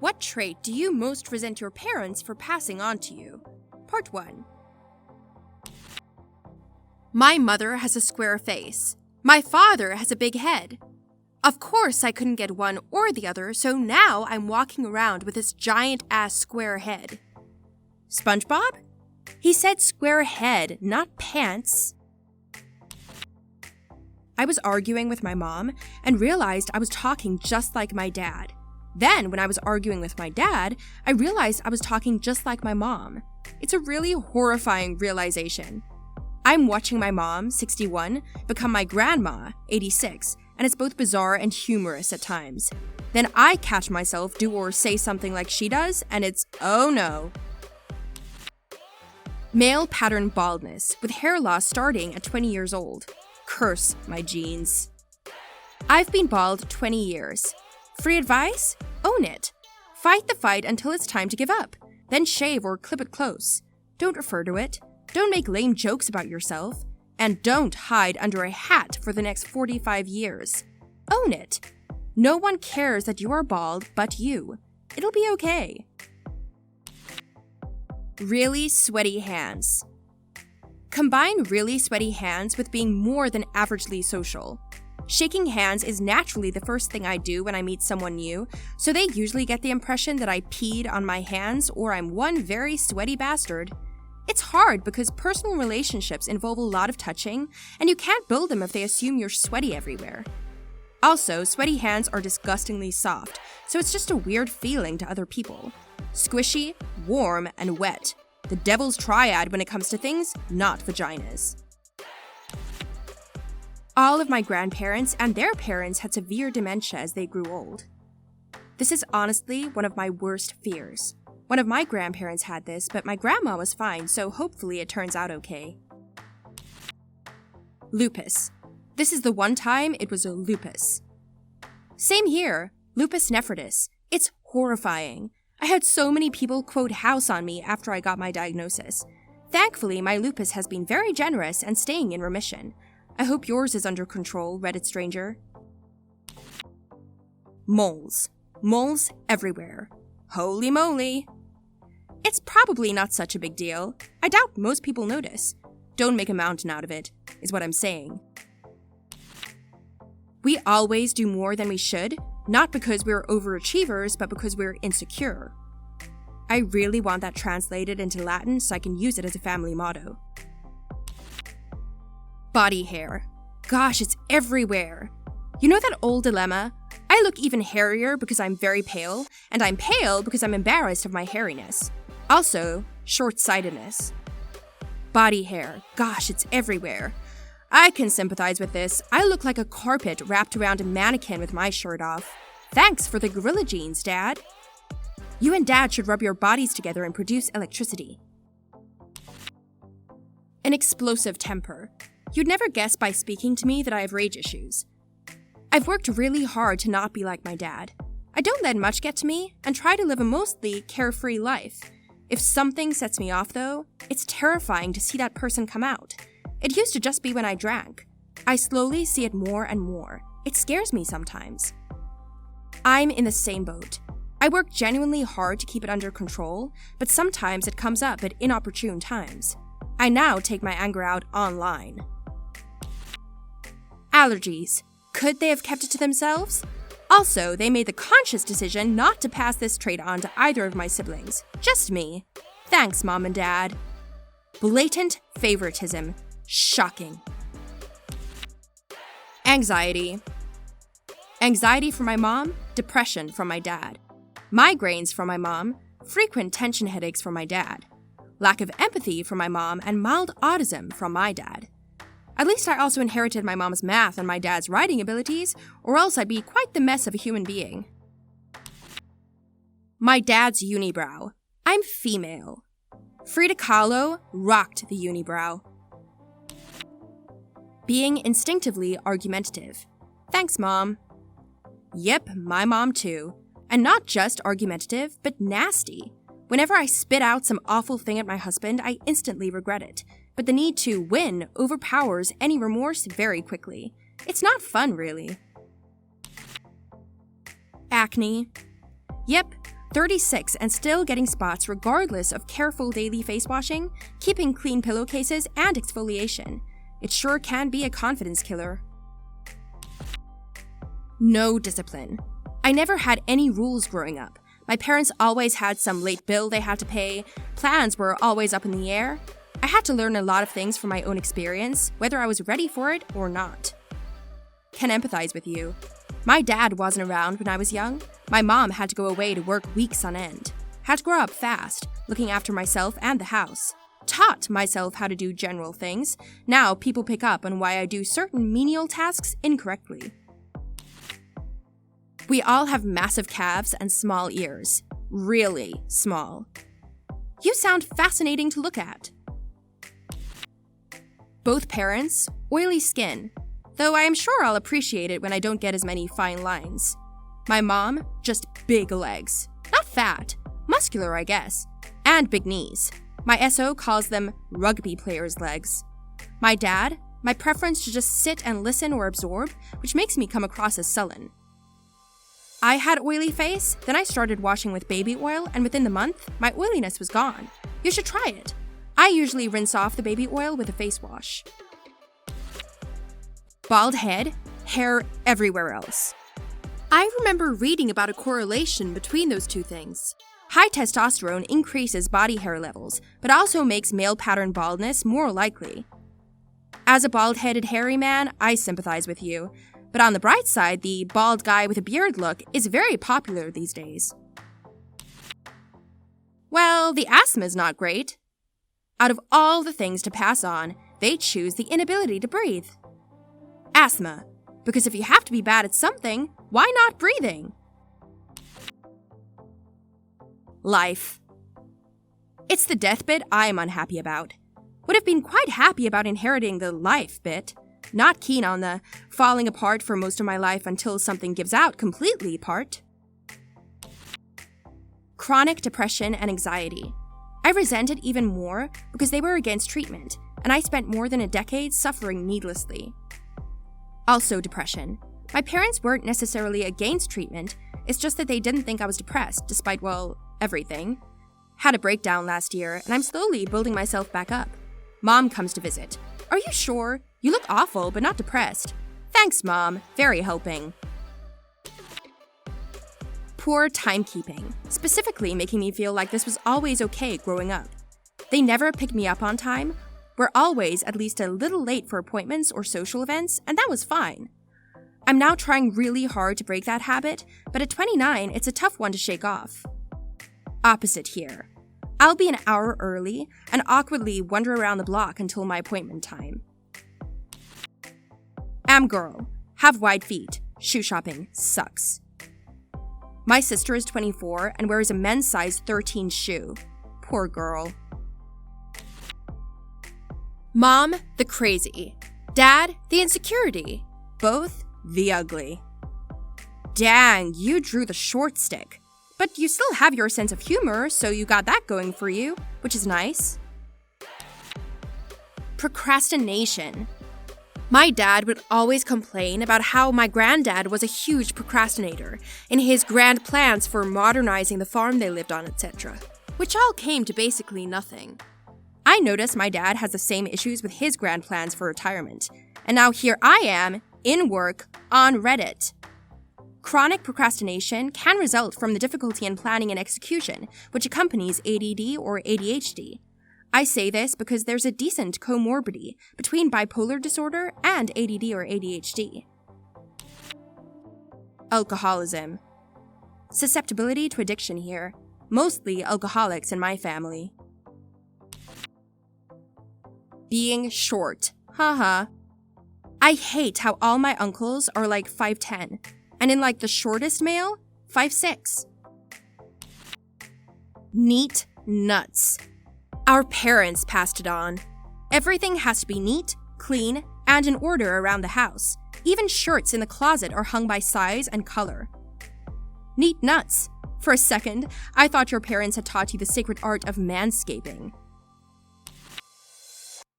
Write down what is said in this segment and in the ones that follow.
What trait do you most resent your parents for passing on to you? Part 1. My mother has a square face. My father has a big head. Of course I couldn't get one or the other, so now I'm walking around with this giant-ass square head. SpongeBob? He said square head, not pants. I was arguing with my mom and realized I was talking just like my dad. Then, when I was arguing with my dad, I realized I was talking just like my mom. It's a really horrifying realization. I'm watching my mom, 61, become my grandma, 86, and it's both bizarre and humorous at times. Then I catch myself do or say something like she does, and it's, oh no. Male pattern baldness, with hair loss starting at 20 years old. Curse my genes. I've been bald 20 years. Free advice? Own it. Fight the fight until it's time to give up. Then shave or clip it close. Don't refer to it. Don't make lame jokes about yourself. And don't hide under a hat for the next 45 years. Own it. No one cares that you are bald but you. It'll be okay. Really sweaty hands. Combine really sweaty hands with being more than averagely social. Shaking hands is naturally the first thing I do when I meet someone new, so they usually get the impression that I peed on my hands or I'm one very sweaty bastard. It's hard because personal relationships involve a lot of touching, and you can't build them if they assume you're sweaty everywhere. Also, sweaty hands are disgustingly soft, so it's just a weird feeling to other people. Squishy, warm, and wet. The devil's triad when it comes to things, not vaginas. All of my grandparents and their parents had severe dementia as they grew old. This is honestly one of my worst fears. One of my grandparents had this, but my grandma was fine, so hopefully it turns out okay. Lupus. This is the one time it was a lupus. Same here, lupus nephritis. It's horrifying. I had so many people quote house on me after I got my diagnosis. Thankfully, my lupus has been very generous and staying in remission. I hope yours is under control, Reddit stranger. Moles. Moles everywhere. Holy moly. It's probably not such a big deal. I doubt most people notice. Don't make a mountain out of it, is what I'm saying. We always do more than we should, not because we're overachievers, but because we're insecure. I really want that translated into Latin so I can use it as a family motto. Body hair. Gosh, it's everywhere. You know that old dilemma? I look even hairier because I'm very pale, and I'm pale because I'm embarrassed of my hairiness. Also, short-sightedness. Body hair. Gosh, it's everywhere. I can sympathize with this. I look like a carpet wrapped around a mannequin with my shirt off. Thanks for the gorilla jeans, Dad. You and Dad should rub your bodies together and produce electricity. An explosive temper. You'd never guess by speaking to me that I have rage issues. I've worked really hard to not be like my dad. I don't let much get to me and try to live a mostly carefree life. If something sets me off, though, it's terrifying to see that person come out. It used to just be when I drank. I slowly see it more and more. It scares me sometimes. I'm in the same boat. I work genuinely hard to keep it under control, but sometimes it comes up at inopportune times. I now take my anger out online. Allergies. Could they have kept it to themselves? Also, they made the conscious decision not to pass this trait on to either of my siblings. Just me. Thanks, Mom and Dad. Blatant favoritism. Shocking. Anxiety. Anxiety from my mom, depression from my dad. Migraines from my mom, frequent tension headaches from my dad. Lack of empathy from my mom, and mild autism from my dad. At least I also inherited my mom's math and my dad's writing abilities, or else I'd be quite the mess of a human being. My dad's unibrow. I'm female. Frida Kahlo rocked the unibrow. Being instinctively argumentative. Thanks, Mom. Yep, my mom too. And not just argumentative, but nasty. Whenever I spit out some awful thing at my husband, I instantly regret it. But the need to win overpowers any remorse very quickly. It's not fun, really. Acne. Yep, 36 and still getting spots regardless of careful daily face washing, keeping clean pillowcases, and exfoliation. It sure can be a confidence killer. No discipline. I never had any rules growing up. My parents always had some late bill they had to pay, plans were always up in the air. I had to learn a lot of things from my own experience, whether I was ready for it or not. Can empathize with you. My dad wasn't around when I was young. My mom had to go away to work weeks on end. Had to grow up fast, looking after myself and the house. Taught myself how to do general things. Now people pick up on why I do certain menial tasks incorrectly. We all have massive calves and small ears. Really small. You sound fascinating to look at. Both parents, oily skin, though I am sure I'll appreciate it when I don't get as many fine lines. My mom, just big legs. Not fat, muscular I guess, and big knees. My SO calls them rugby players' legs. My dad, my preference to just sit and listen or absorb, which makes me come across as sullen. I had oily face, then I started washing with baby oil, and within the month, my oiliness was gone. You should try it. I usually rinse off the baby oil with a face wash. Bald head, hair everywhere else. I remember reading about a correlation between those two things. High testosterone increases body hair levels, but also makes male pattern baldness more likely. As a bald-headed hairy man, I sympathize with you. But on the bright side, the bald guy with a beard look is very popular these days. Well, the asthma's not great. Out of all the things to pass on, they choose the inability to breathe. Asthma, because if you have to be bad at something, why not breathing? Life. It's the death bit I'm unhappy about. Would have been quite happy about inheriting the life bit. Not keen on the falling apart for most of my life until something gives out completely part. Chronic depression and anxiety. I resent it even more because they were against treatment, and I spent more than a decade suffering needlessly. Also depression. My parents weren't necessarily against treatment, it's just that they didn't think I was depressed, despite, well, everything. Had a breakdown last year, and I'm slowly building myself back up. Mom comes to visit. Are you sure? You look awful, but not depressed. Thanks, Mom. Very helping. Poor timekeeping, specifically making me feel like this was always okay growing up. They never picked me up on time, were always at least a little late for appointments or social events, and that was fine. I'm now trying really hard to break that habit, but at 29, it's a tough one to shake off. Opposite here. I'll be an hour early and awkwardly wander around the block until my appointment time. Am girl. Have wide feet. Shoe shopping sucks. My sister is 24 and wears a men's size 13 shoe. Poor girl. Mom, the crazy. Dad, the insecurity. Both, the ugly. Dang, you drew the short stick. But you still have your sense of humor, so you got that going for you, which is nice. Procrastination. My dad would always complain about how my granddad was a huge procrastinator in his grand plans for modernizing the farm they lived on, etc., which all came to basically nothing. I noticed my dad has the same issues with his grand plans for retirement, and now here I am, in work, on Reddit. Chronic procrastination can result from the difficulty in planning and execution, which accompanies ADD or ADHD. I say this because there's a decent comorbidity between bipolar disorder and ADD or ADHD. Alcoholism. Susceptibility to addiction here, mostly alcoholics in my family. Being short. Haha. I hate how all my uncles are like 5'10", and in like the shortest male, 5'6". Neat nuts. Our parents passed it on. Everything has to be neat, clean, and in order around the house. Even shirts in the closet are hung by size and color. Neat nuts. For a second, I thought your parents had taught you the sacred art of manscaping.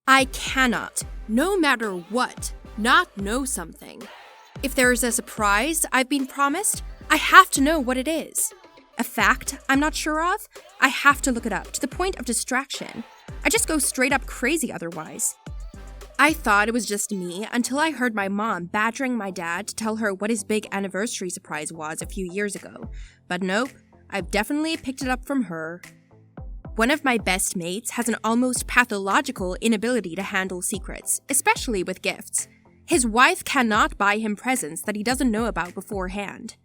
I cannot, no matter what, not know something. If there is a surprise I've been promised, I have to know what it is. A fact I'm not sure of? I have to look it up to the point of distraction. I just go straight up crazy otherwise. I thought it was just me until I heard my mom badgering my dad to tell her what his big anniversary surprise was a few years ago. But nope, I've definitely picked it up from her. One of my best mates has an almost pathological inability to handle secrets, especially with gifts. His wife cannot buy him presents that he doesn't know about beforehand.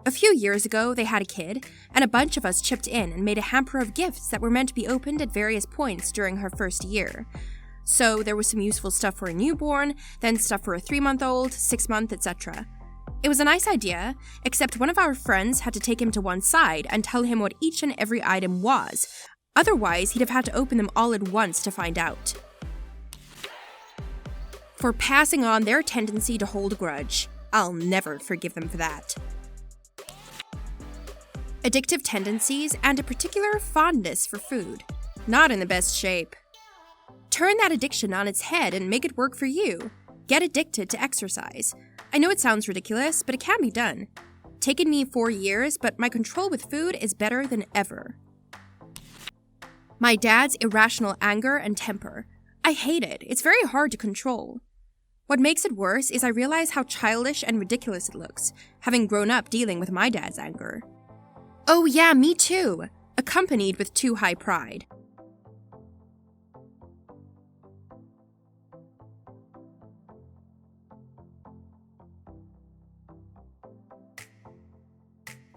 A few years ago, they had a kid, and a bunch of us chipped in and made a hamper of gifts that were meant to be opened at various points during her first year. So there was some useful stuff for a newborn, then stuff for a 3-month-old, 6-month, etc. It was a nice idea, except one of our friends had to take him to one side and tell him what each and every item was. Otherwise, he'd have had to open them all at once to find out. For passing on their tendency to hold a grudge. I'll never forgive them for that. Addictive tendencies and a particular fondness for food. Not in the best shape. Turn that addiction on its head and make it work for you. Get addicted to exercise. I know it sounds ridiculous, but it can be done. Taken me 4 years, but my control with food is better than ever. My dad's irrational anger and temper. I hate it. It's very hard to control. What makes it worse is I realize how childish and ridiculous it looks, having grown up dealing with my dad's anger. Oh yeah, me too, accompanied with too high pride.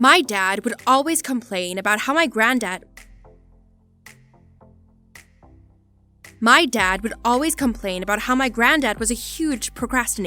My dad would always complain about how my granddad was a huge procrastinator.